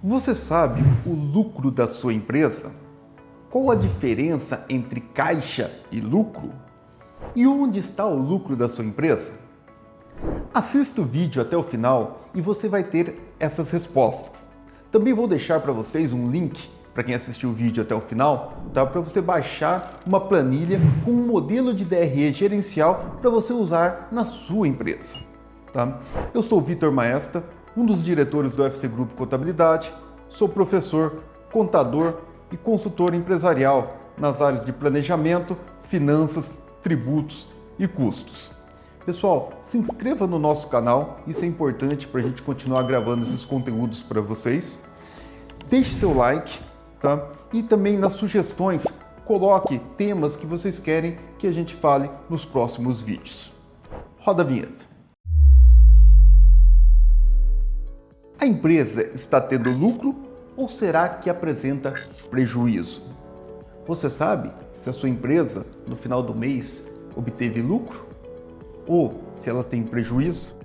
Você sabe o lucro da sua empresa? Qual a diferença entre caixa e lucro? E onde está o lucro da sua empresa? Assista o vídeo até o final e você vai ter essas respostas. Também vou deixar para vocês um link para quem assistiu o vídeo até o final, tá? Para você baixar uma planilha com um modelo de DRE gerencial para você usar na sua empresa. Tá? Eu sou o Vitor Maesta, um dos diretores do UFC Grupo Contabilidade, sou professor, contador e consultor empresarial nas áreas de planejamento, finanças, tributos e custos. Pessoal, se inscreva no nosso canal, isso é importante para a gente continuar gravando esses conteúdos para vocês. Deixe seu like, tá? E também nas sugestões, coloque temas que vocês querem que a gente fale nos próximos vídeos. Roda a vinheta. A empresa está tendo lucro ou será que apresenta prejuízo? Você sabe se a sua empresa, no final do mês, obteve lucro ou se ela tem prejuízo?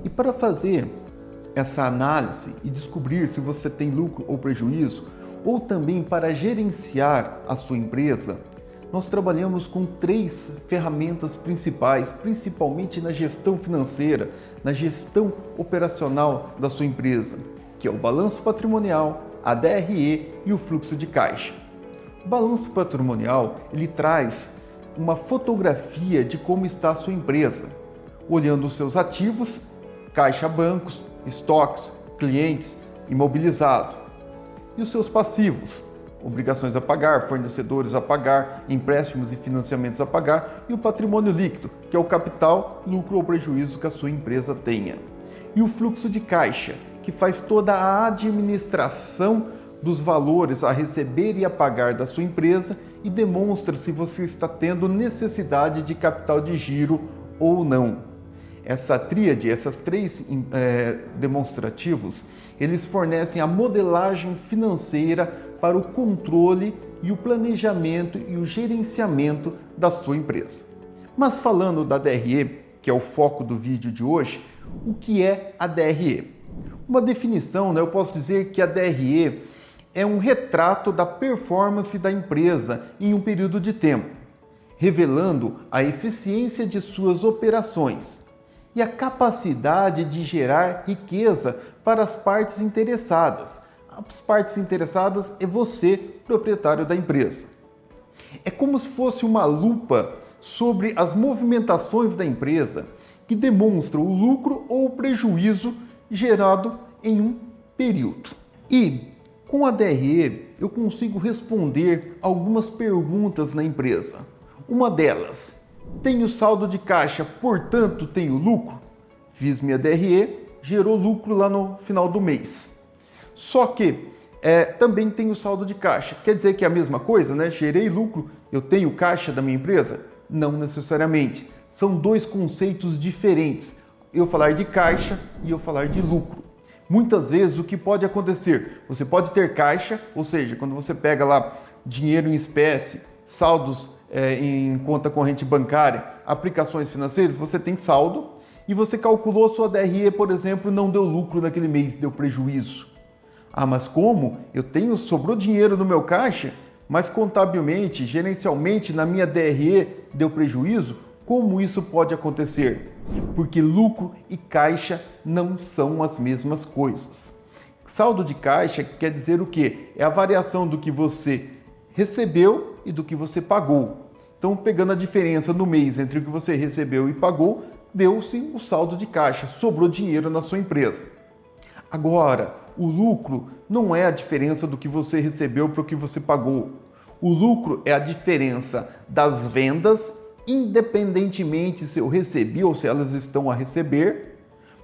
E para fazer essa análise e descobrir se você tem lucro ou prejuízo, ou também para gerenciar a sua empresa, nós trabalhamos com 3 ferramentas principais, principalmente na gestão financeira, na gestão operacional da sua empresa, que é o balanço patrimonial, a DRE e o fluxo de caixa. O balanço patrimonial, ele traz uma fotografia de como está a sua empresa, olhando os seus ativos, caixa, bancos, estoques, clientes, imobilizado, e os seus passivos, obrigações a pagar, fornecedores a pagar, empréstimos e financiamentos a pagar e o patrimônio líquido, que é o capital, lucro ou prejuízo que a sua empresa tenha. E o fluxo de caixa, que faz toda a administração dos valores a receber e a pagar da sua empresa e demonstra se você está tendo necessidade de capital de giro ou não. Essa tríade, esses 3 demonstrativos, eles fornecem a modelagem financeira para o controle e o planejamento e o gerenciamento da sua empresa. Mas falando da DRE, que é o foco do vídeo de hoje, o que é a DRE? Uma definição, eu posso dizer que a DRE é um retrato da performance da empresa em um período de tempo, revelando a eficiência de suas operações e a capacidade de gerar riqueza para as partes interessadas. As partes interessadas é você, proprietário da empresa. É como se fosse uma lupa sobre as movimentações da empresa que demonstra o lucro ou o prejuízo gerado em um período. E com a DRE eu consigo responder algumas perguntas na empresa. Uma delas, tenho saldo de caixa, portanto tenho lucro? Fiz minha DRE, gerou lucro lá no final do mês. Só que também tenho saldo de caixa. Quer dizer que é a mesma coisa, né? Gerei lucro, eu tenho caixa da minha empresa? Não necessariamente. São 2 conceitos diferentes. Eu falar de caixa e eu falar de lucro. Muitas vezes o que pode acontecer? Você pode ter caixa, ou seja, quando você pega lá dinheiro em espécie, saldos em conta corrente bancária, aplicações financeiras, você tem saldo e você calculou a sua DRE, por exemplo, não deu lucro naquele mês, deu prejuízo. Ah, mas como? Sobrou dinheiro no meu caixa, mas contabilmente, gerencialmente, na minha DRE deu prejuízo? Como isso pode acontecer? Porque lucro e caixa não são as mesmas coisas. Saldo de caixa quer dizer o quê? É a variação do que você recebeu e do que você pagou. Então, pegando a diferença no mês entre o que você recebeu e pagou, deu-se o saldo de caixa, sobrou dinheiro na sua empresa. Agora, o lucro não é a diferença do que você recebeu para o que você pagou. O lucro é a diferença das vendas, independentemente se eu recebi ou se elas estão a receber,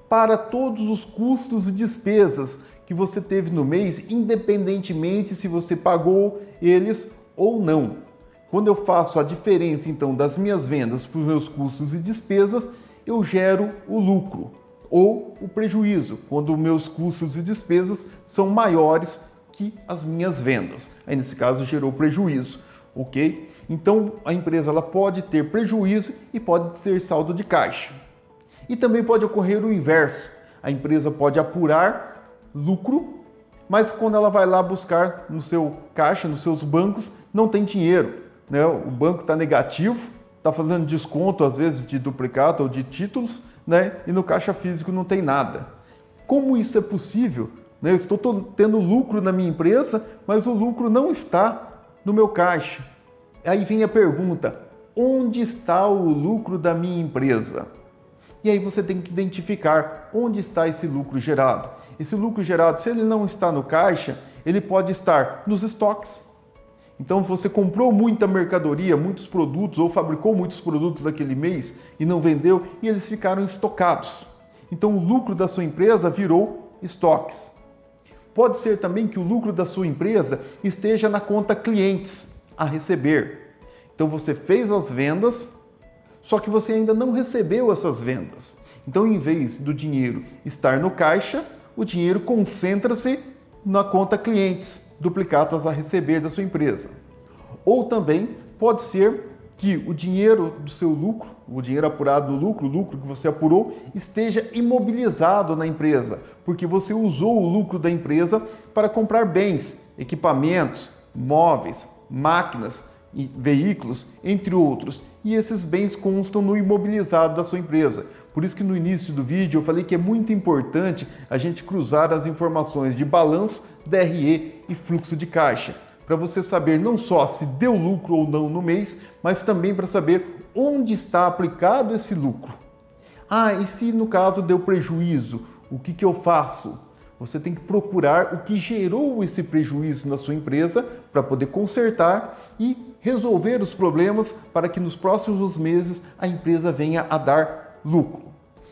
para todos os custos e despesas que você teve no mês, independentemente se você pagou eles ou não. Quando eu faço a diferença, então, das minhas vendas para os meus custos e despesas, eu gero o lucro ou o prejuízo, quando meus custos e despesas são maiores que as minhas vendas. Aí, nesse caso, gerou prejuízo, ok? Então, a empresa ela pode ter prejuízo e pode ser saldo de caixa. E também pode ocorrer o inverso. A empresa pode apurar lucro, mas quando ela vai lá buscar no seu caixa, nos seus bancos, não tem dinheiro, né? O banco está negativo, está fazendo desconto às vezes de duplicata ou de títulos, né? E no caixa físico não tem nada. Como isso é possível? Né? Eu estou tendo lucro na minha empresa, mas o lucro não está no meu caixa. Aí vem a pergunta: onde está o lucro da minha empresa? E aí você tem que identificar onde está esse lucro gerado. Esse lucro gerado, se ele não está no caixa, ele pode estar nos estoques. Então você comprou muita mercadoria, muitos produtos, ou fabricou muitos produtos naquele mês e não vendeu, e eles ficaram estocados. Então o lucro da sua empresa virou estoques. Pode ser também que o lucro da sua empresa esteja na conta clientes a receber. Então você fez as vendas, só que você ainda não recebeu essas vendas. Então, em vez do dinheiro estar no caixa, o dinheiro concentra-se na conta clientes, duplicatas a receber da sua empresa. Ou também pode ser que o dinheiro do seu lucro, o dinheiro apurado no lucro, o lucro que você apurou, esteja imobilizado na empresa, porque você usou o lucro da empresa para comprar bens, equipamentos, móveis, máquinas, veículos, entre outros, e esses bens constam no imobilizado da sua empresa. Por isso que no início do vídeo eu falei que é muito importante a gente cruzar as informações de balanço, DRE e fluxo de caixa, para você saber não só se deu lucro ou não no mês, mas também para saber onde está aplicado esse lucro. E se no caso deu prejuízo, o que eu faço? Você tem que procurar o que gerou esse prejuízo na sua empresa para poder consertar e resolver os problemas para que nos próximos meses a empresa venha a dar lucro.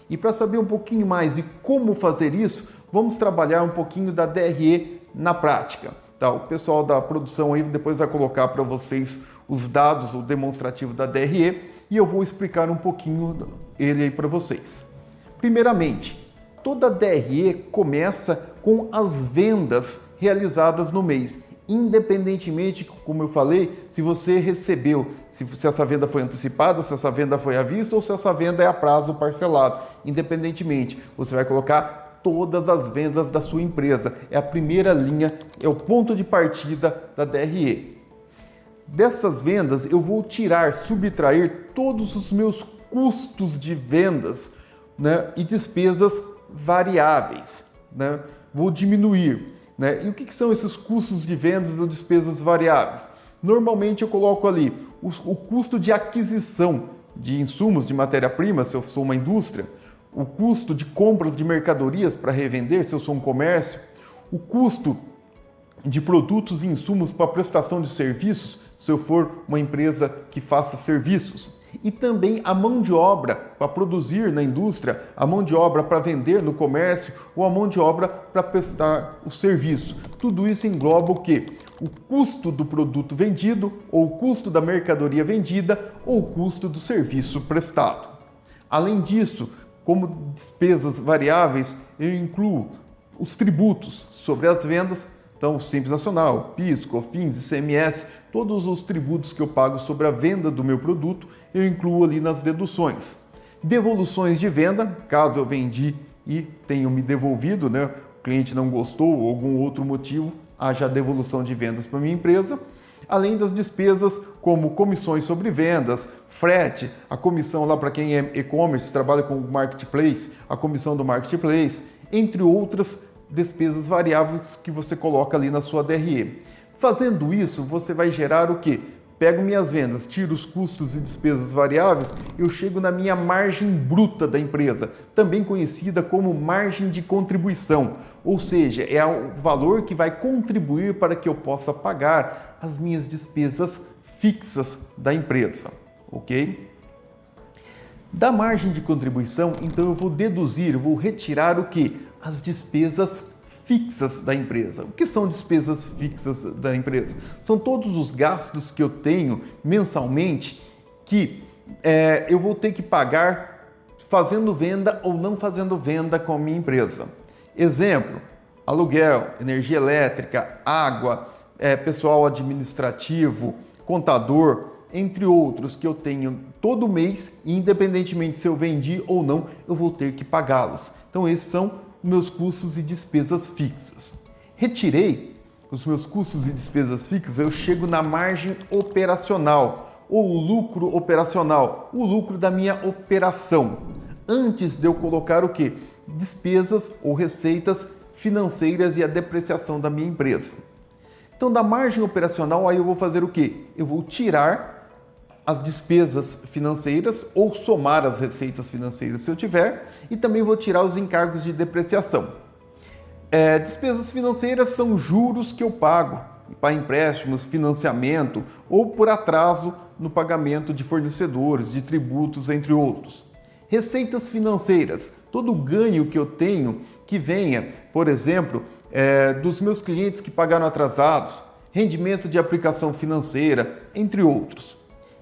E para saber um pouquinho mais de como fazer isso, vamos trabalhar um pouquinho da DRE na prática. Tá? O pessoal da produção aí depois vai colocar para vocês os dados, o demonstrativo da DRE, e eu vou explicar um pouquinho ele aí para vocês. Primeiramente, toda DRE começa com as vendas realizadas no mês, independentemente, como eu falei, se você recebeu, se essa venda foi antecipada, se essa venda foi à vista ou se essa venda é a prazo parcelado. Independentemente, você vai colocar todas as vendas da sua empresa. É a primeira linha, é o ponto de partida da DRE. Dessas vendas, eu vou subtrair todos os meus custos de vendas, né, e despesas variáveis, né? Vou diminuir, né? E o que são esses custos de vendas ou despesas variáveis? Normalmente eu coloco ali o custo de aquisição de insumos de matéria-prima, se eu sou uma indústria, o custo de compras de mercadorias para revender, se eu sou um comércio, o custo de produtos e insumos para prestação de serviços, se eu for uma empresa que faça serviços. E também a mão de obra para produzir na indústria, a mão de obra para vender no comércio ou a mão de obra para prestar o serviço. Tudo isso engloba o quê? O custo do produto vendido, ou o custo da mercadoria vendida, ou o custo do serviço prestado. Além disso, como despesas variáveis, eu incluo os tributos sobre as vendas. Então, Simples Nacional, PIS, COFINS, ICMS, todos os tributos que eu pago sobre a venda do meu produto, eu incluo ali nas deduções. Devoluções de venda, caso eu vendi e tenho me devolvido, né? O cliente não gostou ou algum outro motivo, haja devolução de vendas para minha empresa. Além das despesas como comissões sobre vendas, frete, a comissão lá para quem é e-commerce, trabalha com marketplace, a comissão do marketplace, entre outras despesas variáveis que você coloca ali na sua DRE. Fazendo isso, você vai gerar o quê? Pego minhas vendas, tiro os custos e despesas variáveis, eu chego na minha margem bruta da empresa, também conhecida como margem de contribuição, ou seja, é o valor que vai contribuir para que eu possa pagar as minhas despesas fixas da empresa, ok? Da margem de contribuição, então eu vou deduzir, eu vou retirar o quê? As despesas fixas da empresa. O que são despesas fixas da empresa? São todos os gastos que eu tenho mensalmente que eu vou ter que pagar fazendo venda ou não fazendo venda com a minha empresa. Exemplo, aluguel, energia elétrica, água, pessoal administrativo, contador, entre outros que eu tenho todo mês e independentemente se eu vendi ou não, eu vou ter que pagá-los. Então esses são meus custos e despesas fixas. Retirei os meus custos e despesas fixas, eu chego na margem operacional, ou o lucro operacional, o lucro da minha operação. Antes de eu colocar o quê? Despesas ou receitas financeiras e a depreciação da minha empresa. Então, da margem operacional, aí eu vou fazer o quê? Eu vou tirar as despesas financeiras ou somar as receitas financeiras se eu tiver, e também vou tirar os encargos de depreciação. Despesas financeiras são juros que eu pago para empréstimos, financiamento ou por atraso no pagamento de fornecedores, de tributos, entre outros. Receitas financeiras, todo o ganho que eu tenho que venha, por exemplo, dos meus clientes que pagaram atrasados, rendimento de aplicação financeira, entre outros.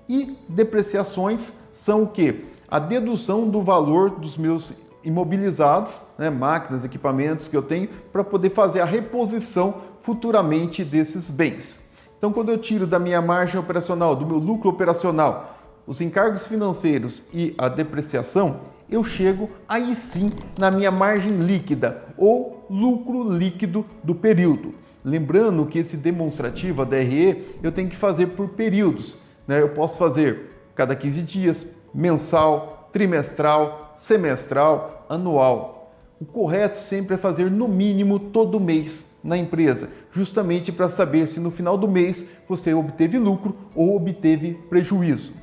E depreciações são o quê? A dedução do valor dos meus imobilizados, máquinas, equipamentos que eu tenho, para poder fazer a reposição futuramente desses bens. Então, quando eu tiro da minha margem operacional, do meu lucro operacional, os encargos financeiros e a depreciação, eu chego aí sim na minha margem líquida ou lucro líquido do período. Lembrando que esse demonstrativo, a DRE, eu tenho que fazer por períodos. Eu posso fazer cada 15 dias, mensal, trimestral, semestral, anual. O correto sempre é fazer no mínimo todo mês na empresa, justamente para saber se no final do mês você obteve lucro ou obteve prejuízo.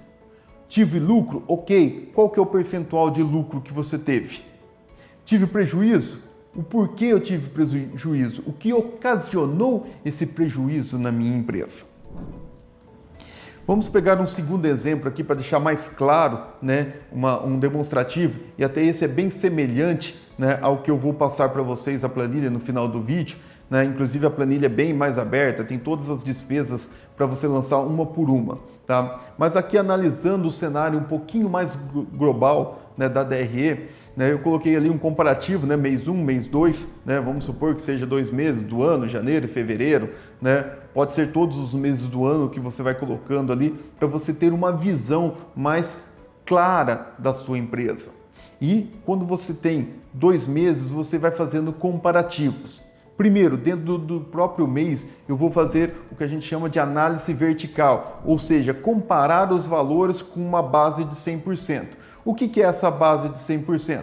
Tive lucro? Ok. Qual que é o percentual de lucro que você teve? Tive prejuízo? O porquê eu tive prejuízo? O que ocasionou esse prejuízo na minha empresa? Vamos pegar um segundo exemplo aqui para deixar mais claro, um demonstrativo, e até esse é bem semelhante, ao que eu vou passar para vocês, a planilha no final do vídeo. Inclusive a planilha é bem mais aberta, tem todas as despesas para você lançar uma por uma. Tá? Mas aqui analisando o cenário um pouquinho mais global, da DRE, eu coloquei ali um comparativo, mês 1, mês 2, vamos supor que seja 2 meses do ano, janeiro e fevereiro, pode ser todos os meses do ano que você vai colocando ali para você ter uma visão mais clara da sua empresa. E quando você tem 2 meses, você vai fazendo comparativos. Primeiro, dentro do próprio mês, eu vou fazer o que a gente chama de análise vertical, ou seja, comparar os valores com uma base de 100%. O que é essa base de 100%?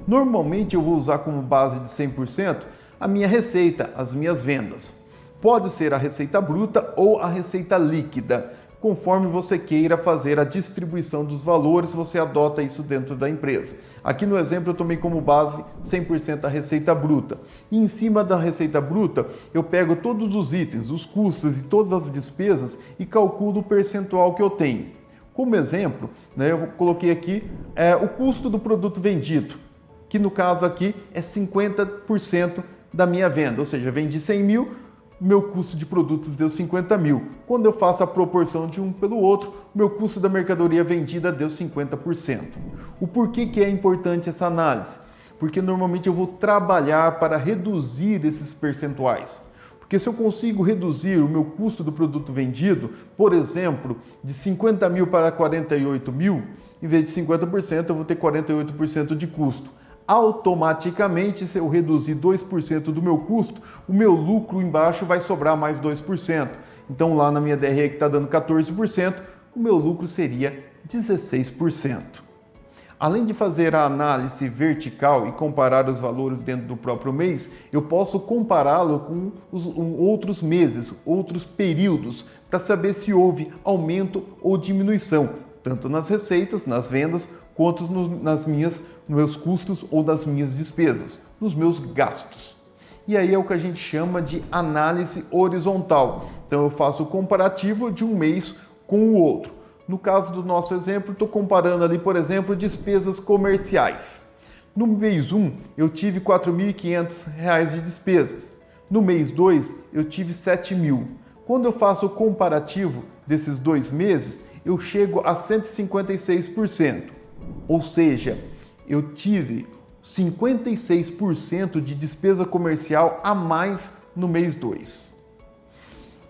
Normalmente eu vou usar como base de 100% a minha receita, as minhas vendas. Pode ser a receita bruta ou a receita líquida. Conforme você queira fazer a distribuição dos valores, você adota isso dentro da empresa. Aqui no exemplo eu tomei como base 100% a receita bruta. E em cima da receita bruta eu pego todos os itens, os custos e todas as despesas e calculo o percentual que eu tenho. Como exemplo, eu coloquei aqui o custo do produto vendido, que no caso aqui é 50% da minha venda, ou seja, vendi 100 mil, meu custo de produtos deu 50 mil. Quando eu faço a proporção de um pelo outro, meu custo da mercadoria vendida deu 50%. O porquê que é importante essa análise? Porque normalmente eu vou trabalhar para reduzir esses percentuais. Porque se eu consigo reduzir o meu custo do produto vendido, por exemplo, de 50 mil para 48 mil, em vez de 50%, eu vou ter 48% de custo. Automaticamente, se eu reduzir 2% do meu custo, o meu lucro embaixo vai sobrar mais 2%. Então, lá na minha DRE que está dando 14%, o meu lucro seria 16%. Além de fazer a análise vertical e comparar os valores dentro do próprio mês, eu posso compará-lo com outros meses, outros períodos, para saber se houve aumento ou diminuição, tanto nas receitas, nas vendas, quanto nos meus custos ou nas minhas despesas, nos meus gastos. E aí é o que a gente chama de análise horizontal. Então eu faço o comparativo de um mês com o outro. No caso do nosso exemplo, estou comparando ali, por exemplo, despesas comerciais. No mês 1, eu tive R$ 4.500 de despesas. No mês 2, eu tive R$ 7.000. Quando eu faço o comparativo desses 2 meses, eu chego a 156%. Ou seja, eu tive 56% de despesa comercial a mais no mês 2.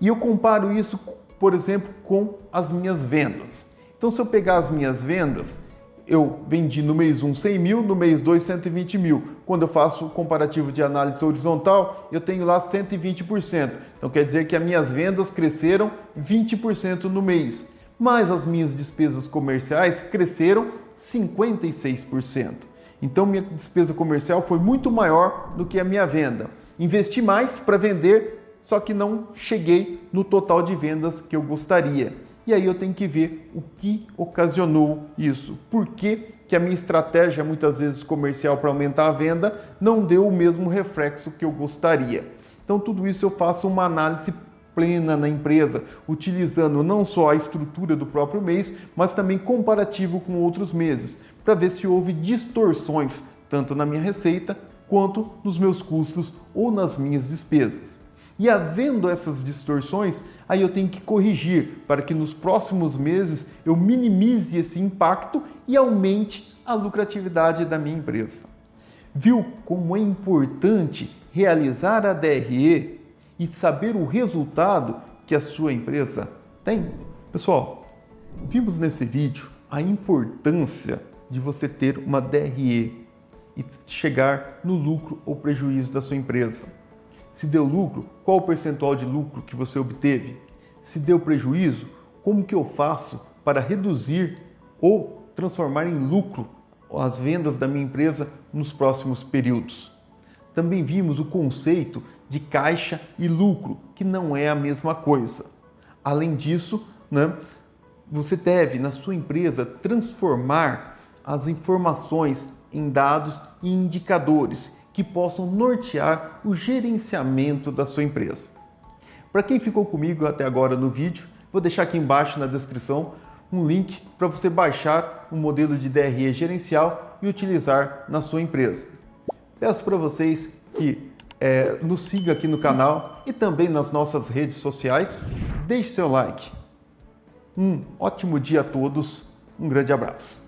E eu comparo isso, por exemplo, com as minhas vendas. Então, se eu pegar as minhas vendas, eu vendi no mês 1 100 mil, no mês 2 120 mil. quando eu faço o comparativo de análise horizontal, eu tenho lá 120%. Então quer dizer que as minhas vendas cresceram 20% no mês, mas as minhas despesas comerciais cresceram 56%. Então minha despesa comercial foi muito maior do que a minha venda. Investi mais para vender, só que não cheguei no total de vendas que eu gostaria. E aí eu tenho que ver o que ocasionou isso. Por que a minha estratégia, muitas vezes comercial, para aumentar a venda, não deu o mesmo reflexo que eu gostaria. Então tudo isso eu faço uma análise plena na empresa, utilizando não só a estrutura do próprio mês, mas também comparativo com outros meses, para ver se houve distorções, tanto na minha receita, quanto nos meus custos ou nas minhas despesas. E havendo essas distorções, aí eu tenho que corrigir para que nos próximos meses eu minimize esse impacto e aumente a lucratividade da minha empresa. Viu como é importante realizar a DRE e saber o resultado que a sua empresa tem? Pessoal, vimos nesse vídeo a importância de você ter uma DRE e chegar no lucro ou prejuízo da sua empresa. Se deu lucro, qual o percentual de lucro que você obteve? Se deu prejuízo, como que eu faço para reduzir ou transformar em lucro as vendas da minha empresa nos próximos períodos? Também vimos o conceito de caixa e lucro, que não é a mesma coisa. Além disso, você deve, na sua empresa, transformar as informações em dados e indicadores que possam nortear o gerenciamento da sua empresa. Para quem ficou comigo até agora no vídeo, vou deixar aqui embaixo na descrição um link para você baixar o modelo de DRE gerencial e utilizar na sua empresa. Peço para vocês que nos sigam aqui no canal e também nas nossas redes sociais. Deixe seu like. Um ótimo dia a todos, um grande abraço.